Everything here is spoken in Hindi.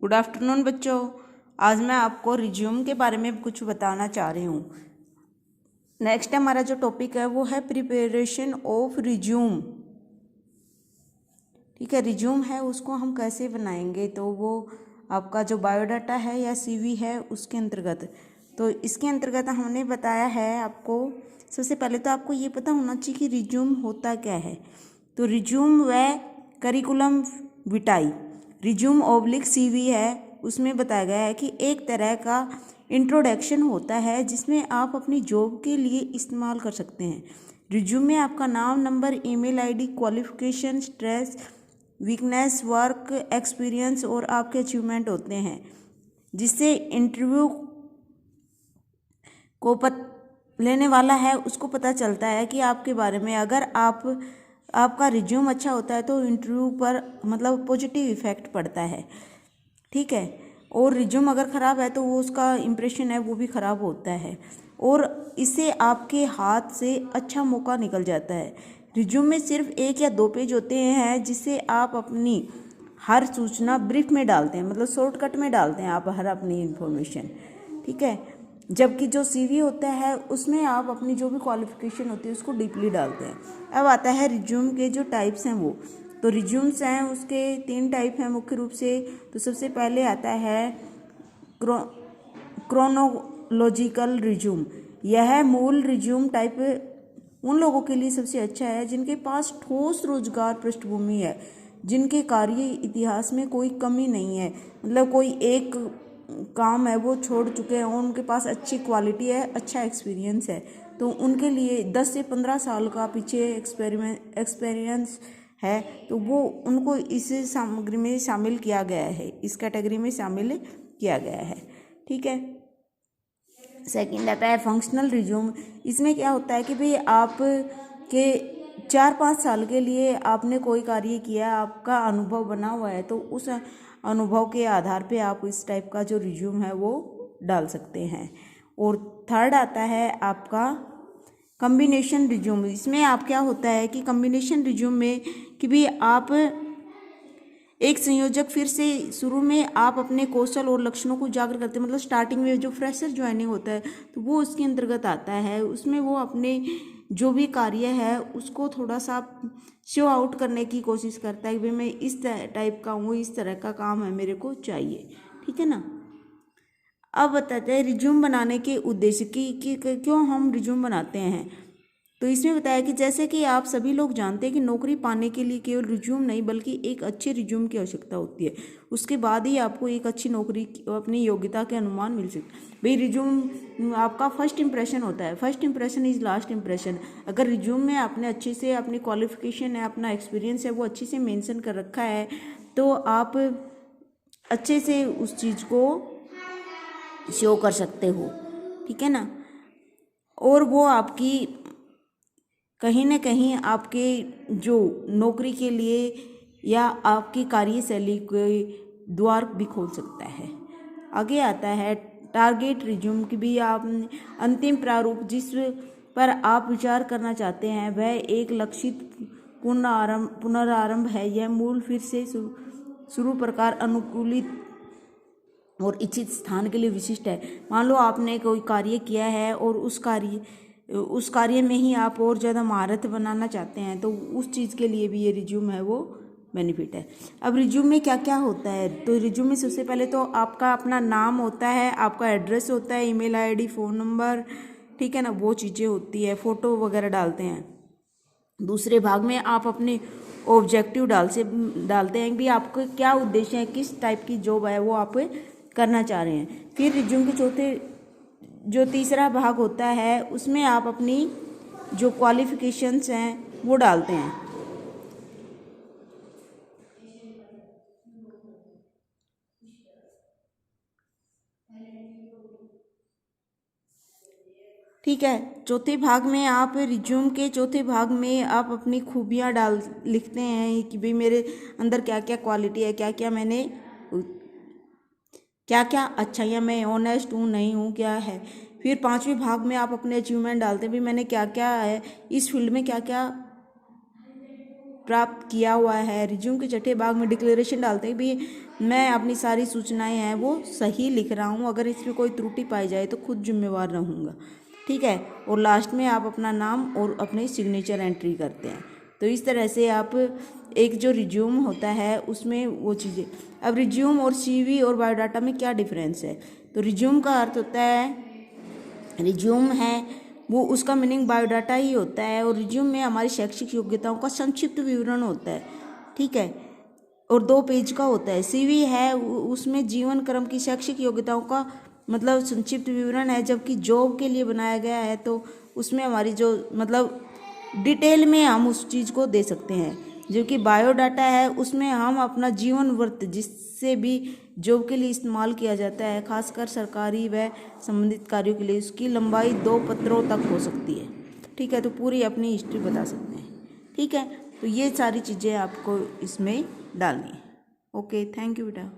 गुड आफ्टरनून बच्चों। आज मैं आपको रिज्यूम के बारे में कुछ बताना चाह रही हूँ। नेक्स्ट हमारा जो टॉपिक है वो है प्रिपरेशन ऑफ रिज्यूम। ठीक है, रिज्यूम है उसको हम कैसे बनाएंगे, तो वो आपका जो बायोडाटा है या सीवी है उसके अंतर्गत। तो इसके अंतर्गत हमने बताया है आपको, सबसे पहले तो आपको ये पता होना चाहिए कि रिज्यूम होता क्या है। तो रिज्यूम व करिकुलम विटाई रिज्यूम ऑब्लिक सीवी है, उसमें बताया गया है कि एक तरह का इंट्रोडक्शन होता है जिसमें आप अपनी जॉब के लिए इस्तेमाल कर सकते हैं। रिज्यूम में आपका नाम, number, email ID, qualification, stress, weakness, work experience और आपके अचीवमेंट होते हैं, जिससे इंटरव्यू को लेने वाला है उसको पता चलता है कि आपके बारे में। अगर आपका रिज्यूम अच्छा होता है तो इंटरव्यू पर मतलब पॉजिटिव इफेक्ट पड़ता है। ठीक है, और रिज्यूम अगर ख़राब है तो वो उसका इम्प्रेशन है वो भी ख़राब होता है, और इससे आपके हाथ से अच्छा मौका निकल जाता है। रिज्यूम में सिर्फ 1 या 2 पेज होते हैं जिससे आप अपनी हर सूचना ब्रीफ में डालते हैं, मतलब शॉर्टकट में डालते हैं आप हर अपनी इन्फॉर्मेशन। ठीक है, जबकि जो सीवी होता है उसमें आप अपनी जो भी क्वालिफिकेशन होती है उसको डीपली डालते हैं। अब आता है रिज्यूम के जो टाइप्स हैं वो। तो रिज्यूम्स हैं उसके 3 टाइप हैं मुख्य रूप से। तो सबसे पहले आता है क्रोनोलॉजिकल रिज्यूम। यह मूल रिज्यूम टाइप उन लोगों के लिए सबसे अच्छा है जिनके पास ठोस रोजगार पृष्ठभूमि है, जिनके कार्य इतिहास में कोई कमी नहीं है, मतलब कोई एक काम है वो छोड़ चुके हैं और उनके पास अच्छी क्वालिटी है, अच्छा एक्सपीरियंस है। तो उनके लिए 10 से 15 साल का पीछे एक्सपीरियंस है, तो वो उनको इस सामग्री में शामिल किया गया है, इस कैटेगरी में शामिल किया गया है। ठीक है, सेकंड आता है फंक्शनल रिज्यूम। इसमें क्या होता है कि भाई आप के 4-5 साल के लिए आपने कोई कार्य किया, आपका अनुभव बना हुआ है, तो उस अनुभव के आधार पे आप इस टाइप का जो रिज्यूम है वो डाल सकते हैं। और थर्ड आता है आपका कम्बिनेशन रिज्यूम। इसमें आप क्या होता है कि कम्बिनेशन रिज्यूम में कि भी आप एक संयोजक फिर से शुरू में आप अपने कौशल और लक्षणों को उजागर करते हैं, मतलब स्टार्टिंग में जो फ्रेशर ज्वाइनिंग होता है तो वो उसके अंतर्गत आता है। उसमें वो अपने जो भी कार्य है उसको थोड़ा सा शो आउट करने की कोशिश करता है कि भाई मैं इस टाइप का हूँ, इस तरह का काम है मेरे को चाहिए। ठीक है ना। अब बताते हैं रिज्यूम बनाने के उद्देश्य कि क्यों हम रिज्यूम बनाते हैं। तो इसमें बताया कि जैसे कि आप सभी लोग जानते हैं कि नौकरी पाने के लिए केवल रिज्यूम नहीं बल्कि एक अच्छे रिज्यूम की आवश्यकता होती है, उसके बाद ही आपको एक अच्छी नौकरी अपनी योग्यता के अनुमान मिल सकता है। भाई रिज्यूम आपका फर्स्ट इंप्रेशन होता है, first impression is last impression. अगर रिज्यूम में आपने अच्छे से अपनी क्वालिफिकेशन है, अपना एक्सपीरियंस है वो अच्छे से मेंशन कर रखा है, तो आप अच्छे से उस चीज़ को शो कर सकते हो। ठीक है ना। और वो आपकी कहीं ना कहीं आपके जो नौकरी के लिए या आपकी कार्यशैली के द्वार भी खोल सकता है। आगे आता है टारगेट रिज्यूम की भी आप अंतिम प्रारूप जिस पर आप विचार करना चाहते हैं वह एक लक्षित पुनरारंभ है। यह मूल फिर से शुरू प्रकार अनुकूलित और इच्छित स्थान के लिए विशिष्ट है। मान लो आपने कोई कार्य किया है और उस कार्य में ही आप और ज़्यादा महारत बनाना चाहते हैं, तो उस चीज़ के लिए भी ये रिज्यूम है वो बेनिफिट है। अब रिज्यूम में क्या क्या होता है, तो रिज्यूम में सबसे पहले तो आपका अपना नाम होता है, आपका एड्रेस होता है, ईमेल आईडी, फ़ोन नंबर, ठीक है ना, वो चीज़ें होती है, फ़ोटो वगैरह डालते हैं। दूसरे भाग में आप अपने ऑब्जेक्टिव डालते हैं कि आपका क्या उद्देश्य है, किस टाइप की जॉब है वो आप करना चाह रहे हैं। फिर रिज्यूम के जो तीसरा भाग होता है उसमें आप अपनी जो क्वालिफिकेशंस हैं वो डालते हैं। ठीक है, चौथे भाग में आप रिज्यूम के चौथे भाग में आप अपनी खूबियाँ लिखते हैं कि भाई मेरे अंदर क्या क्या क्वालिटी है, क्या क्या अच्छाइयाँ, मैं ऑनेस्ट हूँ नहीं हूँ, क्या है। फिर 5वें भाग में आप अपने अचीवमेंट डालते हैं, भी मैंने क्या क्या है इस फील्ड में क्या क्या प्राप्त किया हुआ है। रिज्यूम के छठे भाग में डिक्लेरेशन डालते हैं भी मैं अपनी सारी सूचनाएं हैं वो सही लिख रहा हूँ, अगर इसमें कोई त्रुटि पाई जाए तो खुद जिम्मेवार रहूँगा, ठीक है। और लास्ट में आप अपना नाम और अपने सिग्नेचर एंट्री करते हैं। तो इस तरह से आप एक जो रिज्यूम होता है उसमें वो चीज़ें। अब रिज्यूम और सीवी और बायोडाटा में क्या डिफरेंस है? तो रिज्यूम का अर्थ होता है, रिज्यूम है वो उसका मीनिंग बायोडाटा ही होता है, और रिज्यूम में हमारी शैक्षिक योग्यताओं का संक्षिप्त विवरण होता है, ठीक है, और 2 पेज का होता है। सीवी है उसमें जीवन क्रम की शैक्षिक योग्यताओं का मतलब संक्षिप्त विवरण है, जबकि जॉब के लिए बनाया गया है तो उसमें हमारी जो मतलब डिटेल में हम उस चीज़ को दे सकते हैं। जो कि बायोडाटा है उसमें हम अपना जीवन वृत्त जिससे भी जॉब के लिए इस्तेमाल किया जाता है, खासकर सरकारी व संबंधित कार्यों के लिए, उसकी लंबाई 2 पत्रों तक हो सकती है, ठीक है। तो पूरी अपनी हिस्ट्री बता सकते हैं, ठीक है। तो ये सारी चीज़ें आपको इसमें डालनी है। ओके, थैंक यू बेटा।